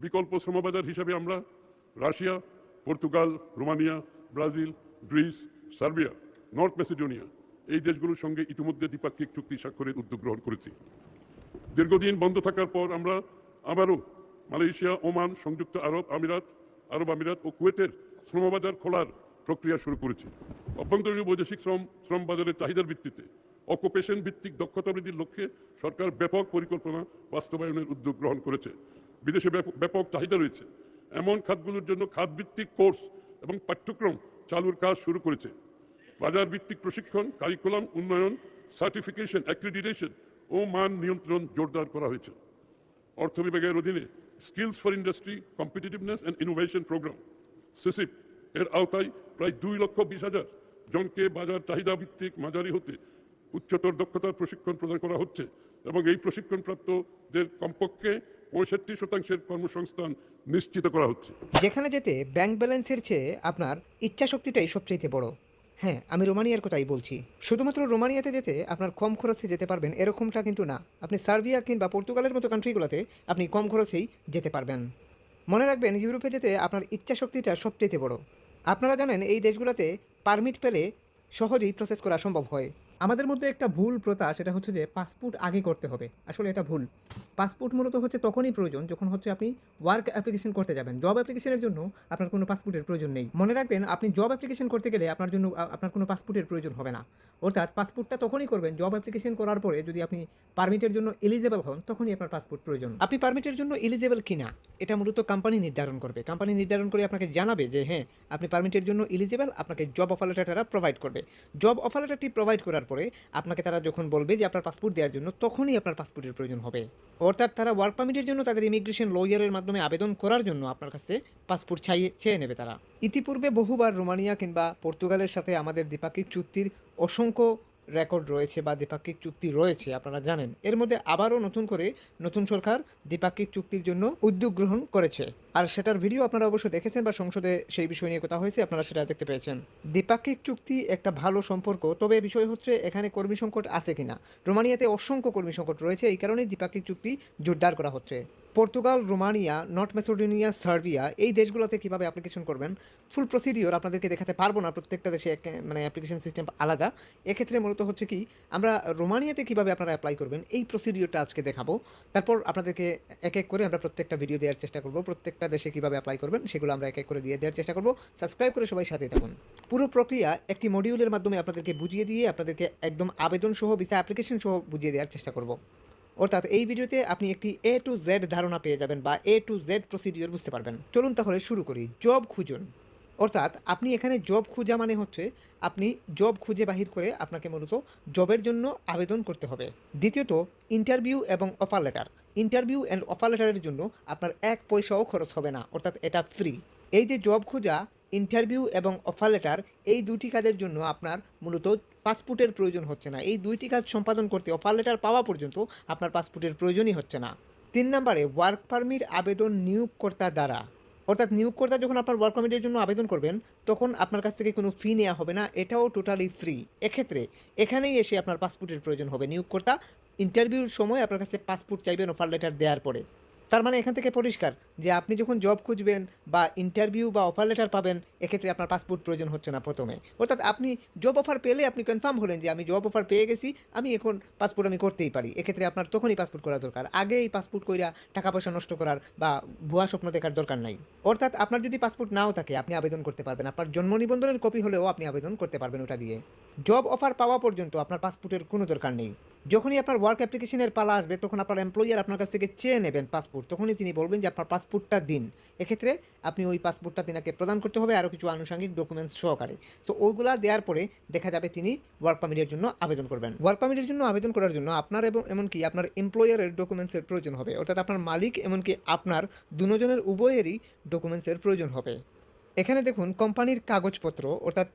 বিকল্প শ্রমবাজার হিসেবে আমরা Russia, Portugal, Romania, Brazil, Greece, Serbia, north Macedonia এই দেশগুলোর সঙ্গে ইতিমধ্যে দ্বিপাক্ষিক চুক্তি স্বাক্ষরের উদ্যোগ গ্রহণ করেছি। দীর্ঘদিন বন্ধ থাকার পর আমরা আবারও মালয়েশিয়া, ওমান, সংযুক্ত আরব আমিরাত ও কুয়েতের শ্রমবাজার খোলার প্রক্রিয়া শুরু করেছি। অভ্যন্তরীণ বৈদেশিক শ্রম বাজারের চাহিদার ভিত্তিতে অকুপেশন ভিত্তিক দক্ষতা বৃদ্ধির লক্ষ্যে সরকার ব্যাপক পরিকল্পনা বাস্তবায়নের উদ্যোগ গ্রহণ করেছে। বিদেশে ব্যাপক চাহিদা রয়েছে এমন খাতগুলোর জন্য খাতভিত্তিক কোর্স এবং পাঠ্যক্রম চালুর কাজ শুরু করেছে। বাজার ভিত্তিক প্রশিক্ষণ, কারিকুলাম উন্নয়ন, সার্টিফিকেশন, অ্যাক্রিডিটেশন ও মান নিয়ন্ত্রণ জোরদার করা হয়েছে। অর্থ বিভাগের অধীনে skills for industry, competitiveness and innovation programme সিসিপ এর আওতায় প্রায় 2,20,000 জনকে বাজার চাহিদা ভিত্তিক মাঝারি হতে উচ্চতর দক্ষতার প্রশিক্ষণ প্রদান করা হচ্ছে এবং এই প্রশিক্ষণপ্রাপ্তদের কমপক্ষে 65% কর্মসংস্থান নিশ্চিত করা হচ্ছে। যেখানে যেতে ব্যাংক ব্যালেন্সের চেয়ে আপনার ইচ্ছাশক্তিটাই সবচেয়ে বড়। হ্যাঁ, আমি রোমানিয়ার কথাই বলছি। শুধুমাত্র রোমানিয়াতে যেতে আপনার কম খরচে যেতে পারবেন এরকমটা কিন্তু না। আপনি সার্বিয়া কিংবা পর্তুগালের মতো কান্ট্রিগুলোতে আপনি কম খরচেই যেতে পারবেন। মনে রাখবেন, ইউরোপে যেতে আপনার ইচ্ছাশক্তিটা সবচেয়ে বড়। আপনারা জানেন এই দেশগুলোতে পারমিট পেলে সহজেই প্রসেস করা সম্ভব হয়। আমাদের মধ্যে একটা ভুল প্রথা, সেটা হচ্ছে যে পাসপোর্ট আগে করতে হবে। আসলে এটা ভুল। পাসপোর্ট মূলত হচ্ছে তখনই প্রয়োজন যখন হচ্ছে আপনি ওয়ার্ক অ্যাপ্লিকেশন করতে যাবেন। জব অ্যাপ্লিকেশনের জন্য আপনার কোনো পাসপোর্টের প্রয়োজন নেই। মনে রাখবেন, আপনি জব অ্যাপ্লিকেশন করতে গেলে আপনার কোনো পাসপোর্টের প্রয়োজন হবে না। অর্থাৎ পাসপোর্টটা তখনই করবেন জব অ্যাপ্লিকেশন করার পরে যদি আপনি পারমিটের জন্য এলিজেবল হন, তখনই আপনার পাসপোর্ট প্রয়োজন। আপনি পারমিটের জন্য এলিজেবল কিনা এটা মূলত কোম্পানি নির্ধারণ করবে। কোম্পানি নির্ধারণ করে আপনাকে জানাবে যে হ্যাঁ, আপনি পারমিটের জন্য এলিজেবল, আপনাকে জব অফার লেটার তারা প্রোভাইড করবে। জব অফার লেটারটি প্রোভাইড করার পরে আপনাকে তারা যখন বলবে যে আপনার পাসপোর্ট দেওয়ার জন্য, তখনই আপনার পাসপোর্টের প্রয়োজন হবে। অর্থাৎ তারা ওয়ার্ক পারমিটের জন্য তাদের ইমিগ্রেশন লয়ারের মাধ্যমে আবেদন করার জন্য আপনার কাছে পাসপোর্ট চেয়ে নেবে তারা। ইতিপূর্বে বহুবার রোমানিয়া কিংবা পর্তুগালের সাথে আমাদের দ্বিপাক্ষিক চুক্তির অসংখ্য রেকর্ড রয়েছে বা দ্বিপাক্ষিক চুক্তি রয়েছে, আপনারা জানেন। এর মধ্যে আবারও নতুন সরকার দ্বিপাক্ষিক চুক্তির জন্য উদ্যোগ গ্রহণ করেছে। আর সেটার ভিডিও আপনারা অবশ্যই দেখেছেন বা সংসদে সেই বিষয় নিয়ে কথা হয়েছে, আপনারা সেটা দেখতে পেয়েছেন। দ্বিপাক্ষিক চুক্তি একটা ভালো সম্পর্ক, তবে বিষয় হচ্ছে এখানে কর্মী সংকট আছে কিনা। রোমানিয়াতে অসংখ্য কর্মী সংকট রয়েছে, এই কারণেই দ্বিপাক্ষিক চুক্তি জোরদার করা হচ্ছে। Portugal, Romania, north Macedonia, Serbia এই দেশগুলোতে কীভাবে অ্যাপ্লিকেশন করবেন ফুল প্রসিডিওর আপনাদেরকে দেখাতে পারবো না, প্রত্যেকটা দেশে অ্যাপ্লিকেশন সিস্টেম আলাদা। এক্ষেত্রে মূলত হচ্ছে কি, আমরা রোমানিয়াতে কীভাবে আপনারা অ্যাপ্লাই করবেন এই প্রসিডিওরটা আজকে দেখাবো। তারপর আপনাদেরকে এক এক করে আমরা প্রত্যেকটা ভিডিও দেওয়ার চেষ্টা করবো। প্রত্যেকটা দেশে কীভাবে অ্যাপ্লাই করবেন সেগুলো আমরা এক এক করে দেওয়ার চেষ্টা করবো। সাবস্ক্রাইব করে সবাই সাথে থাকুন। পুরো প্রক্রিয়া একটি মডিউলের মাধ্যমে আপনাদেরকে বুঝিয়ে দিয়ে আপনাদেরকে একদম আবেদন সহ, ভিসা অ্যাপ্লিকেশন সহ বুঝিয়ে দেওয়ার চেষ্টা করব। অর্থাৎ এই ভিডিওতে আপনি একটি A to Z ধারণা পেয়ে যাবেন বা A to Z প্রসিডিওর বুঝতে পারবেন। চলুন তাহলে শুরু করি। জব খুঁজুন। অর্থাৎ আপনি এখানে জব খোঁজা মানে হচ্ছে আপনি জব খুঁজে বাহির করে আপনাকে মূলত জবের জন্য আবেদন করতে হবে। দ্বিতীয়ত, ইন্টারভিউ এবং offer letter. Interview and offer লেটারের জন্য আপনার 1 পয়সাও খরচ হবে না, অর্থাৎ এটা ফ্রি। এই যে জব খোঁজা, ইন্টারভিউ এবং অফার লেটার, এই দুটি কাজের জন্য আপনার মূলত পাসপোর্টের প্রয়োজন হচ্ছে না। এই দুইটি কাজ সম্পাদন করতে অফার লেটার পাওয়া পর্যন্ত আপনার পাসপোর্টের প্রয়োজনই হচ্ছে না। 3 নম্বরে, ওয়ার্ক পারমিট আবেদন নিয়োগকর্তা দ্বারা। অর্থাৎ নিয়োগকর্তা যখন আপনার ওয়ার্ক পারমিটের জন্য আবেদন করবেন, তখন আপনার কাছ থেকে কোনো ফি নেওয়া হবে না, এটাও টোটালি ফ্রি। এক্ষেত্রে এখানেই এসে আপনার পাসপোর্টের প্রয়োজন হবে। নিয়োগকর্তা ইন্টারভিউর সময় আপনার কাছে পাসপোর্ট চাইবেন অফার লেটার দেওয়ার পরে। তার মানে এখান থেকে পরিষ্কার যে আপনি যখন জব খুঁজবেন বা ইন্টারভিউ বা অফার লেটার পাবেন, এক্ষেত্রে আপনার পাসপোর্ট প্রয়োজন হচ্ছে না প্রথমে। অর্থাৎ আপনি জব অফার পেলে আপনি কনফার্ম হলেন যে আমি জব অফার পেয়ে গেছি, আমি এখন পাসপোর্ট আমি করতেই পারি। এক্ষেত্রে আপনার তখনই পাসপোর্ট করা দরকার। আগে এই পাসপোর্ট কইরা টাকা পয়সা নষ্ট করার বা ভুয়া স্বপ্ন দেখার দরকার নাই। অর্থাৎ আপনার যদি পাসপোর্ট নাও থাকে, আপনি আবেদন করতে পারবেন। আপনার জন্ম নিবন্ধনের কপি হলেও আপনি আবেদন করতে পারবেন ওটা দিয়ে। জব অফার পাওয়া পর্যন্ত আপনার পাসপোর্টের কোনো দরকার নেই। যখনই আপনার ওয়ার্ক অ্যাপ্লিকেশনের পালা আসবে, তখন আপনার এমপ্লয়ার আপনার কাছ থেকে চেয়ে নেবেন পাসপোর্ট। তখনই তিনি বলবেন যে আপনার পাসপোর্টটা দিন। এক্ষেত্রে আপনি ওই পাসপোর্টটা তিনাকে প্রদান করতে হবে আরও কিছু আনুষঙ্গিক ডকুমেন্টস সহকারে। সো ওইগুলা দেওয়ার পরে দেখা যাবে তিনি ওয়ার্ক পারমিটের জন্য আবেদন করবেন। ওয়ার্ক পারমিটের জন্য আবেদন করার জন্য আপনার এবং এমনকি আপনার এমপ্লয়ারের ডকুমেন্টসের প্রয়োজন হবে। অর্থাৎ আপনার মালিক এমনকি আপনার দুজনের উভয়েরই ডকুমেন্টসের প্রয়োজন হবে। এখানে দেখুন কোম্পানির কাগজপত্র, অর্থাৎ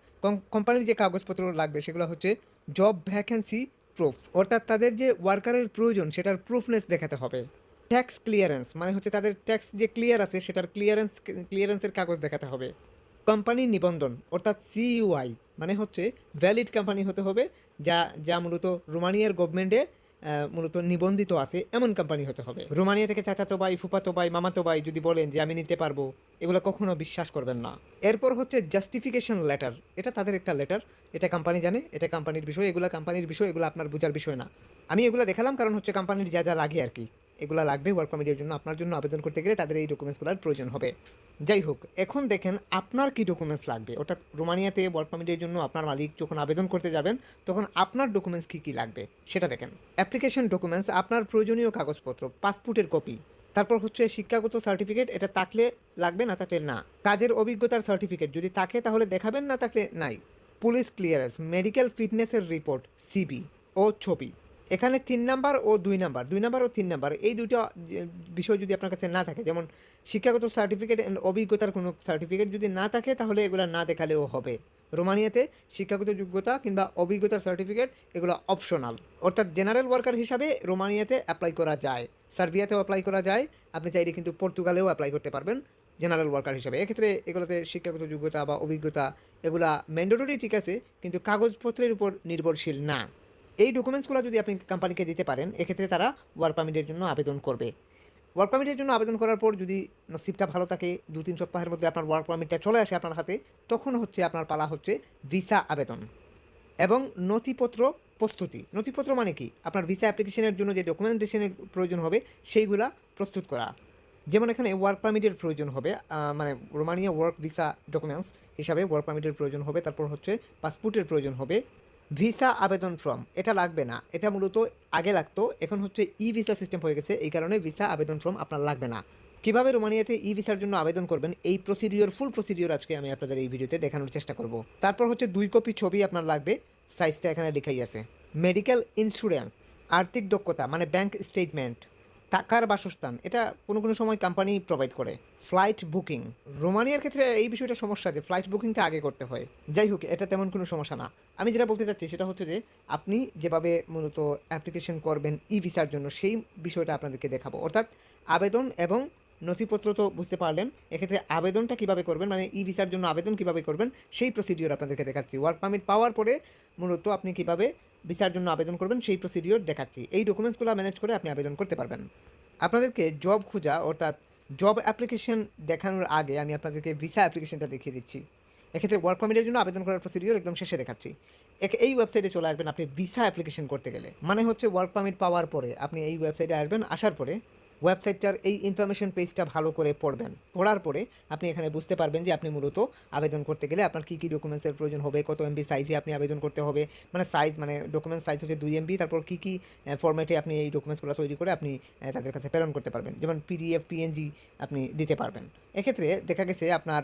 কোম্পানির যে কাগজপত্র লাগবে সেগুলো হচ্ছে জব ভ্যাকেন্সি প্রুফ, অর্থাৎ তাদের যে ওয়ার্কারের প্রয়োজন সেটার প্রুফনেস দেখাতে হবে। ট্যাক্স ক্লিয়ারেন্স মানে হচ্ছে তাদের ট্যাক্স যে ক্লিয়ার আছে সেটার ক্লিয়ারেন্সের কাগজ দেখাতে হবে। কোম্পানি নিবন্ধন অর্থাৎ CUI মানে হচ্ছে ভ্যালিড কোম্পানি হতে হবে, যা মূলত রোমানিয়ার গভর্নমেন্টে মূলত নিবন্ধিত আছে এমন কোম্পানি হতে হবে। রোমানিয়া থেকে চাচাতো ভাই, ফুফাতো ভাই, মামাতো ভাই যদি বলেন যে আমি নিতে পারবো, এগুলো কখনো বিশ্বাস করবেন না। এরপর হচ্ছে জাস্টিফিকেশন লেটার, এটা তাদের একটা লেটার, এটা কোম্পানি জানে, এটা কোম্পানির বিষয়, এগুলো কোম্পানির বিষয়, এগুলো আপনার বোঝার বিষয় না। আমি এগুলো দেখালাম কারণ হচ্ছে কোম্পানির যা যা লাগে আর কি, এগুলো লাগবে ওয়ার্ক পারমিটের জন্য। আপনার জন্য আবেদন করতে গেলে তাদের এই ডকুমেন্টসগুলোর প্রয়োজন হবে। যাই হোক, এখন দেখেন আপনার কি ডকুমেন্টস লাগবে, অর্থাৎ রোমানিয়াতে ওয়ার্ক পারমিটের জন্য আপনার মালিক যখন আবেদন করতে যাবেন তখন আপনার ডকুমেন্টস কী কী লাগবে সেটা দেখেন। অ্যাপ্লিকেশন ডকুমেন্টস, আপনার প্রয়োজনীয় কাগজপত্র, পাসপোর্টের কপি, তারপর হচ্ছে শিক্ষাগত সার্টিফিকেট, এটা থাকলে লাগবে, না থাকলে না। কাজের অভিজ্ঞতার সার্টিফিকেট যদি থাকে তাহলে দেখাবেন, না থাকলে নাই। পুলিশ ক্লিয়ারেন্স, মেডিকেল ফিটনেসের রিপোর্ট, সিবি ও ছবি। এখানে 3 নাম্বার ও 2 নাম্বার, 2 নাম্বার ও 3 নাম্বার, এই দুটো বিষয় যদি আপনার কাছে না থাকে, যেমন শিক্ষাগত সার্টিফিকেট অ্যান্ড অভিজ্ঞতার কোনো সার্টিফিকেট যদি না থাকে তাহলে এগুলো না দেখালেও হবে। রোমানিয়াতে শিক্ষাগত যোগ্যতা কিংবা অভিজ্ঞতার সার্টিফিকেট এগুলো অপশনাল, অর্থাৎ জেনারেল ওয়ার্কার হিসাবে রোমানিয়াতে অ্যাপ্লাই করা যায়, সার্বিয়াতেও অ্যাপ্লাই করা যায়, আপনি চাইলে কিন্তু পর্তুগালেও অ্যাপ্লাই করতে পারবেন জেনারেল ওয়ার্কার হিসাবে। এক্ষেত্রে এগুলোতে শিক্ষাগত যোগ্যতা বা অভিজ্ঞতা এগুলা ম্যান্ডেটরি ঠিক আছে, কিন্তু কাগজপত্রের উপর নির্ভরশীল না। এই ডকুমেন্টসগুলো যদি আপনি কোম্পানিকে দিতে পারেন, এক্ষেত্রে তারা ওয়ার্ক পারমিটের জন্য আবেদন করবে। ওয়ার্ক পারমিটের জন্য আবেদন করার পর যদি নসিবটা ভালো থাকে, 2-3 সপ্তাহের মধ্যে আপনার ওয়ার্ক পারমিটটা চলে আসে আপনার হাতে, তখন হচ্ছে আপনার পালা হচ্ছে ভিসা আবেদন এবং নথিপত্র প্রস্তুতি। নথিপত্র মানে কি, আপনার ভিসা অ্যাপ্লিকেশনের জন্য যে ডকুমেন্টেশনের প্রয়োজন হবে সেইগুলা প্রস্তুত করা। যেমন এখানে ওয়ার্ক পারমিটের প্রয়োজন হবে, মানে রোমানিয়া ওয়ার্ক ভিসা ডকুমেন্টস হিসাবে ওয়ার্ক পারমিটের প্রয়োজন হবে, তারপর হচ্ছে পাসপোর্টের প্রয়োজন হবে। ভিসা আবেদন ফর্ম এটা লাগবে না, এটা মূলত আগে লাগতো, এখন হচ্ছে ই ভিসা সিস্টেম হয়ে গেছে, এই কারণে ভিসা আবেদন ফর্ম আপনার লাগবে না। কীভাবে রোমানিয়াতে ই ভিসার জন্য আবেদন করবেন এই প্রসিডিওর, ফুল প্রসিডিওর আজকে আমি আপনাদের এই ভিডিওতে দেখানোর চেষ্টা করব। তারপর হচ্ছে 2 কপি ছবি আপনার লাগবে, সাইজটা এখানে লেখাই আছে। মেডিকেল ইন্স্যুরেন্স, আর্থিক দক্ষতা মানে ব্যাংক স্টেটমেন্ট, থাকার বাসস্থান, এটা কোনো কোনো সময় কোম্পানি প্রোভাইড করে। ফ্লাইট বুকিং, রোমানিয়ার ক্ষেত্রে এই বিষয়টা সমস্যা যে ফ্লাইট বুকিংটা আগে করতে হয়। যাই হোক, এটা তেমন কোনো সমস্যা না। আমি যেটা বলতে চাচ্ছি সেটা হচ্ছে যে আপনি যেভাবে মূলত অ্যাপ্লিকেশন করবেন ই ভিসার জন্য সেই বিষয়টা আপনাদেরকে দেখাবো। অর্থাৎ আবেদন এবং নথিপত্র তো বুঝতে পারলেন, এক্ষেত্রে আবেদনটা কীভাবে করবেন, মানে ই ভিসার জন্য আবেদন কীভাবে করবেন সেই প্রসিডিওর আপনাদেরকে দেখাচ্ছি। ওয়ার্ক পারমিট পাওয়ার পরে মূলত আপনি কীভাবে ভিসার জন্য আবেদন করবেন সেই প্রসিডিওর দেখাচ্ছি। এই ডকুমেন্টসগুলো ম্যানেজ করে আপনি আবেদন করতে পারবেন। আপনাদেরকে জব খোঁজা অর্থাৎ জব অ্যাপ্লিকেশন দেখানোর আগে আমি আপনাদেরকে ভিসা অ্যাপ্লিকেশনটা দেখিয়ে দিচ্ছি। এক্ষেত্রে ওয়ার্ক পারমিটের জন্য আবেদন করার প্রসিডিওর একদম শেষে দেখাচ্ছি। এই ওয়েবসাইটে চলে আসবেন আপনি ভিসা অ্যাপ্লিকেশন করতে গেলে, মানে হচ্ছে ওয়ার্ক পারমিট পাওয়ার পরে আপনি এই ওয়েবসাইটে আসবেন, আসার পরে ওয়েবসাইটটার এই ইনফরমেশন পেজটা ভালো করে পড়বেন। পড়ার পরে আপনি এখানে বুঝতে পারবেন যে আপনি মূলত আবেদন করতে গেলে আপনার কী কী ডকুমেন্টসের প্রয়োজন হবে, কত এমবি সাইজে আপনি আবেদন করতে হবে, মানে সাইজ মানে ডকুমেন্ট সাইজ হচ্ছে 2 MB, তারপর কী কী ফরম্যাটে আপনি এই ডকুমেন্টসগুলো তৈরি করে আপনি তাদের কাছে প্রেরণ করতে পারবেন, যেমন PDF PNG আপনি দিতে পারবেন। এক্ষেত্রে দেখা গেছে আপনার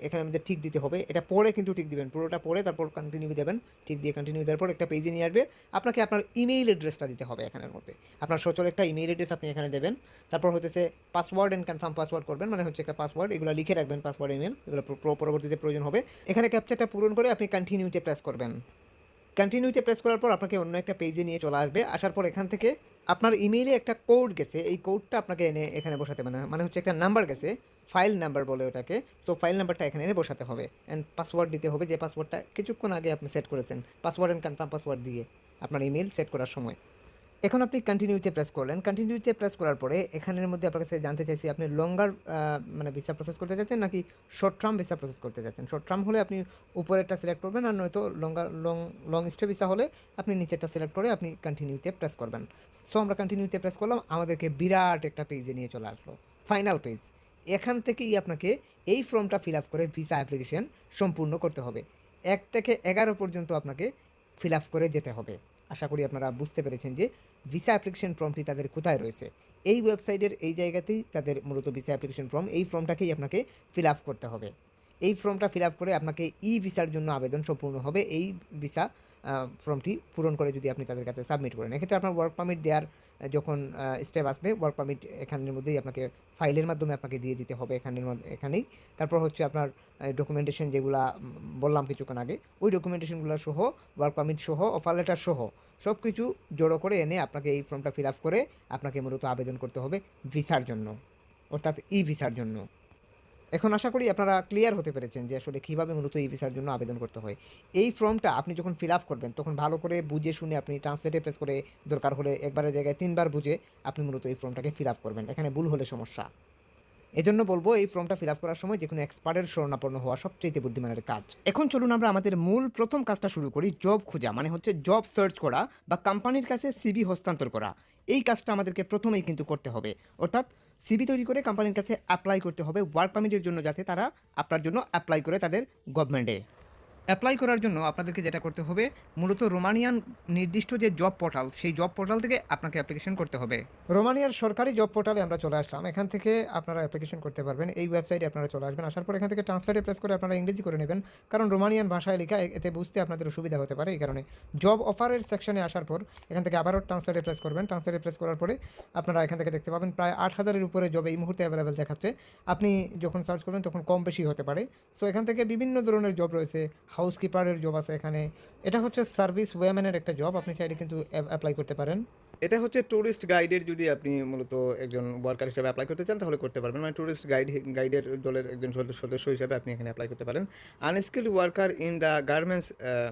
এখানের মধ্যে ঠিক দিতে হবে, এটা পড়ে কিন্তু ঠিক দিবেন, পুরোটা পড়ে তারপর কন্টিনিউ দেবেন, ঠিক দিয়ে কন্টিনিউ দেওয়ার পর একটা পেজে নিয়ে আসবে, আপনাকে আপনার ইমেইল অ্যাড্রেসটা দিতে হবে এখানের মধ্যে, আপনার সচল একটা ইমেইল অ্যাড্রেস আপনি এখানে দেবেন। তারপর হচ্ছে পাসওয়ার্ড অ্যান্ড কনফার্ম পাসওয়ার্ড করবেন, মানে হচ্ছে একটা পাসওয়ার্ড, এগুলো লিখে রাখবেন, পাসওয়ার্ড ইমেল এগুলো পরবর্তীতে প্রয়োজন হবে। এখানে ক্যাপচারটা পূরণ করে আপনি কন্টিনিউতে প্রেস করবেন। কন্টিনিউতে প্রেস করার পর আপনাকে অন্য একটা পেজে নিয়ে চলে আসবে। আসার পর এখান থেকে আপনার ইমেইলে একটা কোড গেছে, এই কোডটা আপনাকে এনে এখানে বসাতে হবে, মানে হচ্ছে একটা নাম্বার গেছে, ফাইল নাম্বার বলে ওটাকে। সো ফাইল নাম্বারটা এখানে এনে বসাতে হবে অ্যান্ড পাসওয়ার্ড দিতে হবে, যে পাসওয়ার্ডটা কিছুক্ষণ আগে আপনি সেট করেছেন, পাসওয়ার্ড অ্যান্ড কনফার্ম পাসওয়ার্ড দিয়ে আপনার ইমেল সেট করার সময়। এখন আপনি কন্টিনিউতে প্রেস করলেন, কন্টিনিউতে প্রেস করার পরে এখানের মধ্যে আপনার কাছে জানতে চাইছি আপনি লঙ্গার মানে ভিসা প্রসেস করতে চাচ্ছেন নাকি শর্ট টার্ম ভিসা প্রসেস করতে চাচ্ছেন। শর্ট টার্ম হলে আপনি উপরেরটা সিলেক্ট করবেন, আর নয়তো লং স্টে ভিসা হলে আপনি নিচেরটা সিলেক্ট করে আপনি কন্টিনিউতে প্রেস করবেন। সো আমরা কন্টিনিউতে প্রেস করলাম, আমাদেরকে বিরাট একটা পেজে নিয়ে চলে আসলো, ফাইনাল পেজ। এখান থেকেই আপনাকে এই ফর্মটা ফিল আপ করে ভিসা অ্যাপ্লিকেশন সম্পূর্ণ করতে হবে। 1 থেকে 11 পর্যন্ত আপনাকে ফিল আপ করে যেতে হবে। আশা করি আপনারা বুঝতে পেরেছেন যে ভিসা অ্যাপ্লিকেশন ফর্মটি তাদের কোথায় রয়েছে। এই ওয়েবসাইটের এই জায়গাতেই তাদের মূলত ভিসা অ্যাপ্লিকেশন ফর্ম, এই ফর্মটাকেই আপনাকে ফিল আপ করতে হবে। এই ফর্মটা ফিল আপ করে আপনাকে ই ভিসার জন্য আবেদন সম্পূর্ণ হবে। এই ভিসা ফর্মটি পূরণ করে যদি আপনি তাদের কাছে সাবমিট করেন, এক্ষেত্রে আপনার ওয়ার্ক পারমিট দেওয়ার যখন স্টেপ আসবে, ওয়ার্ক পারমিট এখানের মধ্যেই আপনাকে ফাইলের মাধ্যমে আপনাকে দিয়ে দিতে হবে এখানেই। তারপর হচ্ছে আপনার ডকুমেন্টেশন যেগুলো বললাম কিছুক্ষণ আগে, ওই ডকুমেন্টেশনগুলো সহ, ওয়ার্ক পারমিট সহ, অফার লেটার সহ সব কিছু জড়ো করে এনে আপনাকে এই ফর্মটা ফিল আপ করে আপনাকে মূলত আবেদন করতে হবে ভিসার জন্য, অর্থাৎ ই ভিসার জন্য। এখন আশা করি আপনারা ক্লিয়ার হতে পেরেছেন যে আসলে কীভাবে মূলত এই ভিসার জন্য আবেদন করতে হয়। এই ফর্মটা আপনি যখন ফিল আপ করবেন তখন ভালো করে বুঝে শুনে আপনি ট্রান্সলেটে প্রেস করে দরকার হলে একবারের জায়গায় ৩ বার বুঝে আপনি মূলত এই ফর্মটাকে ফিল আপ করবেন। এখানে ভুল হলে সমস্যা। এজন্য বলব এই ফর্মটা ফিল আপ করার সময় যেকোনো এক্সপার্টের শরণাপন্ন হওয়া সবচাইতে বুদ্ধিমানের কাজ। এখন চলুন আমরা আমাদের মূল প্রথম কাজটা শুরু করি, জব খোঁজা মানে হচ্ছে জব সার্চ করা বা কোম্পানির কাছে সিভি হস্তান্তর করা। এই কাজটা আমাদেরকে প্রথমেই কিন্তু করতে হবে। অর্থাৎ সিভি তৈরি করে কোম্পানির কাছে অ্যাপ্লাই করতে হবে ওয়ার্ক পারমিটের জন্য, যাতে তারা আপনার জন্য অ্যাপ্লাই করে তাদের গভর্নমেন্টে। অ্যাপ্লাই করার জন্য আপনাদেরকে যেটা করতে হবে, মূলত রোমানিয়ান নির্দিষ্ট যে জব পোর্টাল, সেই জব পোর্টাল থেকে আপনাকে অ্যাপ্লিকেশন করতে হবে। রোমানিয়ার সরকারি জব পোর্টালে আমরা চলে আসলাম। এখান থেকে আপনারা অ্যাপ্লিকেশন করতে পারবেন। এই ওয়েবসাইটে আপনারা চলে আসবেন। আসার পর এখান থেকে ট্রান্সলেটে প্রেস করে আপনারা ইংরেজি করে নেবেন, কারণ রোমানিয়ান ভাষায় লেখা, এতে বুঝতে আপনাদের অসুবিধা হতে পারে। এই কারণে জব অফারের সেকশনে আসার পর এখান থেকে আবারও ট্রান্সলেটে প্রেস করবেন। ট্রান্সলেটে প্রেস করার পরে আপনারা এখান থেকে দেখতে পাবেন প্রায় ৮,০০০-এর উপরে জব এই মুহূর্তে অ্যাভেলেবেল দেখাচ্ছে। আপনি যখন সার্চ করবেন তখন কম বেশি হতে পারে। সো এখান থেকে বিভিন্ন ধরনের জব রয়েছে। হাউসকিপারের জব আছে এখানে। এটা হচ্ছে সার্ভিস ওয়েম্যানের একটা জব, আপনি চাইলে কিন্তু অ্যাপ্লাই করতে পারেন। এটা হচ্ছে ট্যুরিস্ট গাইডের, যদি আপনি মূলত একজন ওয়ার্কার হিসেবে অ্যাপ্লাই করতে চান তাহলে করতে পারবেন। মানে ট্যুরিস্ট গাইডের দলের একজন সদস্য হিসেবে আপনি এখানে অ্যাপ্লাই করতে পারেন। Unskilled worker in the garments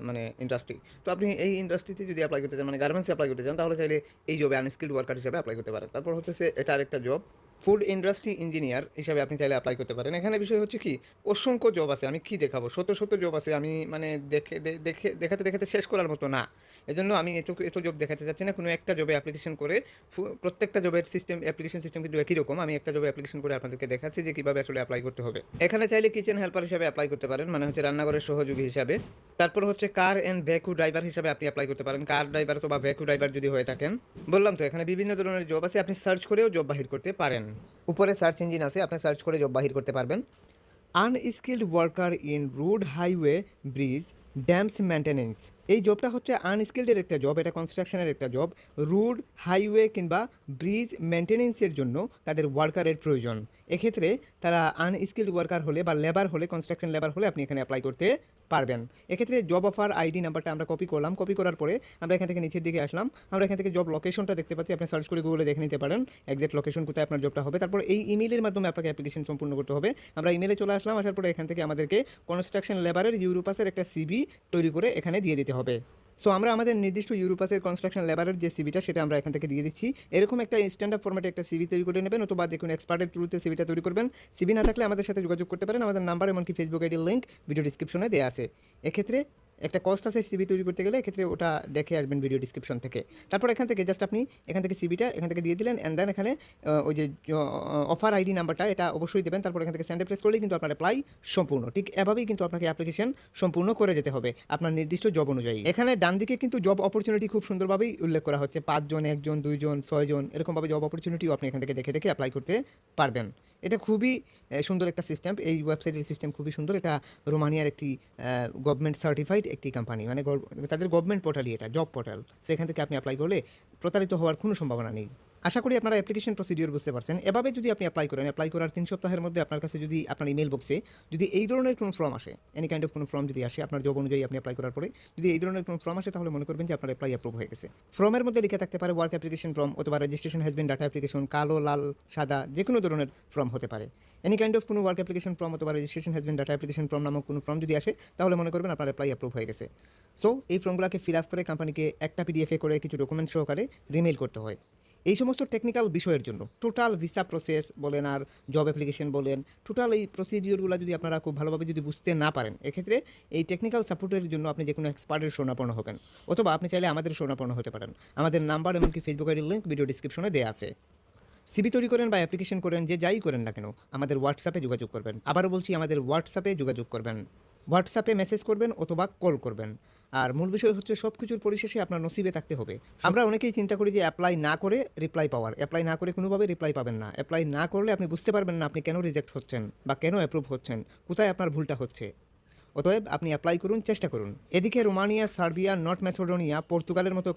মানে ইন্ডাস্ট্রি। তো আপনি এই ইন্ডাস্ট্রিতে যদি অ্যাপ্লাই করতে চান, মানে গার্মেন্টসে অ্যাপ্লাই করতে চান, তাহলে চাইলে এই জবে আনস্কিল্ড ওয়ার্কার হিসেবে অ্যাপ্লাই করতে পারেন। তারপর হচ্ছে এটা আরেকটা জব, ফুড ইন্ডাস্ট্রি ইঞ্জিনিয়ার হিসাবে আপনি চাইলে অ্যাপ্লাই করতে পারেন। এখানে বিষয় হচ্ছে কি, অসংখ্য জব আছে, আমি কি দেখাবো, শত জব আছে, আমি মানে দেখাতে শেষ করার মতো না। এজন্য আমি এত জব দেখাতে চাচ্ছি না। কোনো একটা জবে অ্যাপ্লিকেশন করে, প্রত্যেকটা জবের অ্যাপ্লিকেশন সিস্টেম কিন্তু একই রকম। আমি একটা জবে অ্যাপ্লিকেশন করে আপনাদেরকে দেখাচ্ছি যে কীভাবে আসলে অ্যাপ্লাই করতে হবে। এখানে চাইলে কিচেন হেল্পার হিসাবে অ্যাপ্লাই করতে পারেন, মানে হচ্ছে রান্নাঘরের সহযোগী হিসাবে। তারপর হচ্ছে কার অ্যান্ড ভ্যাকু ড্রাইভার হিসাবে আপনি অ্যাপ্লাই করতে পারেন, কার ড্রাইভার অথবা ভ্যাকু ড্রাইভার যদি হয়ে থাকেন। বললাম তো এখানে বিভিন্ন ধরনের জব আছে, আপনি সার্চ করেও জব বাহির করতে পারেন। উপরে সার্চ ইঞ্জিন আছে, আপনি সার্চ করে জব বাহির করতে পারবেন। Unskilled worker in road, highway, bridge, dams maintenance. এই জবটা হচ্ছে আনস্কিল্ডের একটা জব, এটা কনস্ট্রাকশনের একটা জব। রোড, হাইওয়ে কিংবা ব্রিজ মেনটেন্যান্সের জন্য তাদের ওয়ার্কারের প্রয়োজন। এক্ষেত্রে তারা আনস্কিল্ড ওয়ার্কার হলে বা লেবার হলে, কনস্ট্রাকশন লেবার হলে আপনি এখানে অ্যাপ্লাই করতে পারবেন। এক্ষেত্রে জব অফার আইডি নাম্বারটা আমরা কপি করলাম। কপি করার পরে আমরা এখান থেকে নিচের দিকে আসলাম। আমরা এখান থেকে জব লোকেশনটা দেখতে পাচ্ছি, আপনি সার্চ করে গুগলে দেখে নিতে পারেন এক্সাক্ট লোকেশন কোথায় আপনার জবটা হবে। তারপর এই ইমেইলের মাধ্যমে আপনাকে অ্যাপ্লিকেশন সম্পূর্ণ করতে হবে। আমরা ইমেইলে চলে আসলাম। আসার পরে এখান থেকে আমাদেরকে কনস্ট্রাকশন লেবারের ইউরোপাসের একটা সিভি তৈরি করে এখানে দিয়ে দিতে হবে। সো আমরা আমাদের নির্দিষ্ট ইউরোপাসের কনস্ট্রাকশন লেবারের যে সিভিটা সেটা আমরা এখান থেকে দিয়ে দিচ্ছি। এরকম একটা স্ট্যান্ডার্ড ফরম্যাটে একটা সিভি তৈরি করে নেবেন, অথবা যে কোনো এক্সপার্টের থ্রুতে সিভিটা তৈরি করবেন। সিভি না থাকলে আমাদের সাথে যোগাযোগ করতে পারেন। আমাদের নাম্বার এমনকি ফেসবুক আইডির লিঙ্ক ভিডিও ডিসক্রিপশনে দেওয়া আছে। এক্ষেত্রে একটা কস্ট আছে সিভি তৈরি করতে গেলে, এক্ষেত্রে ওটা দেখে আসবেন ভিডিও ডিসক্রিপশন থেকে। তারপর এখান থেকে জাস্ট আপনি এখান থেকে সিভিটা এখান থেকে দিয়ে দিলেন, অ্যান্ড দেন এখানে ওই যে অফার আইডি নাম্বারটা এটা অবশ্যই দেবেন। তারপর এখান থেকে সেন্ডে প্রেস করলেই কিন্তু আপনার অ্যাপ্লাই সম্পূর্ণ। ঠিক এভাবেই কিন্তু আপনাকে অ্যাপ্লিকেশন সম্পূর্ণ করে যেতে হবে আপনার নির্দিষ্ট জব অনুযায়ী। এখানে ডান দিকে কিন্তু জব অপরচুনিটি খুব সুন্দরভাবেই উল্লেখ করা হচ্ছে, 5 জন, 1 জন, 2 জন, 6 জন, এরকমভাবে জব অপরচুনিটিও আপনি এখান থেকে দেখে অ্যাপ্লাই করতে পারবেন। এটা খুবই সুন্দর একটা সিস্টেম, এই ওয়েবসাইটের সিস্টেম খুবই সুন্দর। এটা রোমানিয়ার একটি গভর্নমেন্ট সার্টিফাইড একটি কোম্পানি, মানে তাদের গভর্নমেন্ট পোর্টালই এটা, জব পোর্টাল। সেখান থেকে আপনি অ্যাপ্লাই করলে প্রতারিত হওয়ার কোনো সম্ভাবনা নেই। আশা করি আপনারা অ্যাপ্লিকেশন প্রসিডিওর বুঝতে পারছেন। এভাবে যদি আপনি অ্যাপ্লাই করেন, অ্যাপ্লাই করার 3 সপ্তাহের মধ্যে আপনার কাছে যদি আপনার ইমেল বক্সে যদি এই ধরনের কোনো ফর্ম আসে, এনি কাইন্ড অফ কোনো ফর্ম যদি আসে আপনার জব অনুযায়ী আপনি অ্যাপ্লাই করার পরে যদি এই ধরনের কোনো ফর্ম আসে, তাহলে মনে করবেন যে আপনার অ্যাপ্লাই অ্যাপ্রুভ হয়ে গেছে। ফর্মের মধ্যে লিখে থাকতে পারে ওয়ার্ক অ্যাপ্লিকেশন ফর্ম, অথবা registration has been data application, কালো, লাল, সাদা, যে কোনো ধরনের ফর্ম হতে পারে। এনি কাইন্ড অফ কোনো ওয়ার্ক অ্যাপ্লিকেশন ফর্ম অথবা registration has been data application form নামক কোনো ফর্ম যদি আসে, তাহলে মনে করবেন আপনার অ্যাপ্লাই অ্যাপ্রুভ হয়ে গেছে। সো এই ফর্মগুলোকে ফিল আপ করে কোম্পানিকে একটা পিডিএফে করে কিছু ডকুমেন্ট সহকারে রিমেইল করতে হয়। এই সমস্ত টেকনিক্যাল বিষয়ের জন্য টোটাল ভিসা প্রসেস বলেন আর জব অ্যাপ্লিকেশন বলেন, টোটাল এই প্রসিডিওরগুলো যদি আপনারা খুব ভালোভাবে যদি বুঝতে না পারেন, এক্ষেত্রে এই টেকনিক্যাল সাপোর্টের জন্য আপনি যে কোনো এক্সপার্টের শরণাপন্ন হবেন, অথবা আপনি চাইলে আমাদের শরণাপন্ন হতে পারেন। আমাদের নাম্বার এমনকি ফেসবুক আইডির লিঙ্ক ভিডিও ডিসক্রিপশনে দেওয়া আছে। সিভি তৈরি করেন বা অ্যাপ্লিকেশন করেন, যে যাই করেন না কেন, আমাদের হোয়াটসঅ্যাপে যোগাযোগ করবেন। আবারও বলছি, আমাদের হোয়াটসঅ্যাপে যোগাযোগ করবেন। হোয়াটসঅ্যাপে মেসেজ করবেন অথবা কল করবেন। আর মূল বিষয় হচ্ছে সব কিছুর পরিশেষে আপনার নসিবে থাকতে হবে। আমরা অনেকেই চিন্তা করি যে অ্যাপ্লাই না করে রিপ্লাই পাওয়ার, অ্যাপ্লাই না করে কোনোভাবে রিপ্লাই পাবেন না। অ্যাপ্লাই না করলে আপনি বুঝতে পারবেন না আপনি কেন রিজেক্ট হচ্ছেন বা কেন অ্যাপ্রুভ হচ্ছেন, কোথায় আপনার ভুলটা হচ্ছে। অতএব আপনি অ্যাপ্লাই করুন, চেষ্টা করুন। এদিকে রোমানিয়া, সার্বিয়া, নর্থ ম্যাসেডোনিয়া, পর্তুগালের মতো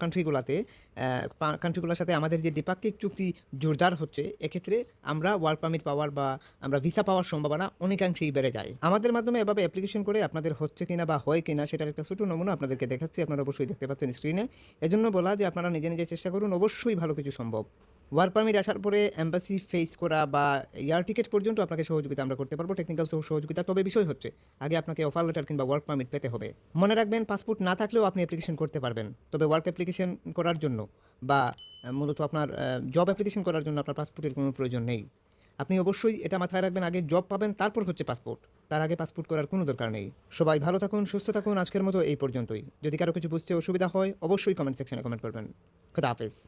কান্ট্রিগুলোর সাথে আমাদের যে দ্বিপাক্ষিক চুক্তি জোরদার হচ্ছে, এক্ষেত্রে আমরা ওয়ার্ক পারমিট পাওয়ার বা আমরা ভিসা পাওয়ার সম্ভাবনা অনেকাংশেই বেড়ে যায়। আমাদের মাধ্যমে এভাবে অ্যাপ্লিকেশন করে আপনাদের হচ্ছে কিনা বা হয় কিনা সেটার একটা ছোটো নমুনা আপনাদেরকে দেখাচ্ছি, আপনারা অবশ্যই দেখতে পাচ্ছেন স্ক্রিনে। এজন্য বলা যে আপনারা নিজে নিজে চেষ্টা করুন, অবশ্যই ভালো কিছু সম্ভব। ওয়ার্ক পারমিট আসার পরে এম্বাসি ফেস করা বা এয়ার টিকেট পর্যন্ত আপনাকে সহযোগিতা আমরা করতে পারবো, টেকনিক্যাল সহযোগিতা। তবে বিষয় হচ্ছে আগে আপনাকে অফার লেটার কিংবা ওয়ার্ক পারমিট পেতে হবে। মনে রাখবেন, পাসপোর্ট না থাকলেও আপনি অ্যাপ্লিকেশন করতে পারবেন, তবে ওয়ার্ক অ্যাপ্লিকেশন করার জন্য বা মূলত আপনার জব অ্যাপ্লিকেশন করার জন্য আপনার পাসপোর্টের কোনো প্রয়োজন নেই। আপনি অবশ্যই এটা মাথায় রাখবেন, আগে জব পাবেন তারপর হচ্ছে পাসপোর্ট, তার আগে পাসপোর্ট করার কোনো দরকার নেই। সবাই ভালো থাকুন, সুস্থ থাকুন। আজকের মতো এই পর্যন্তই। যদি কারো কিছু বুঝতে অসুবিধা হয় অবশ্যই কমেন্ট সেকশনে কমেন্ট করবেন। খোদা হাফেজ।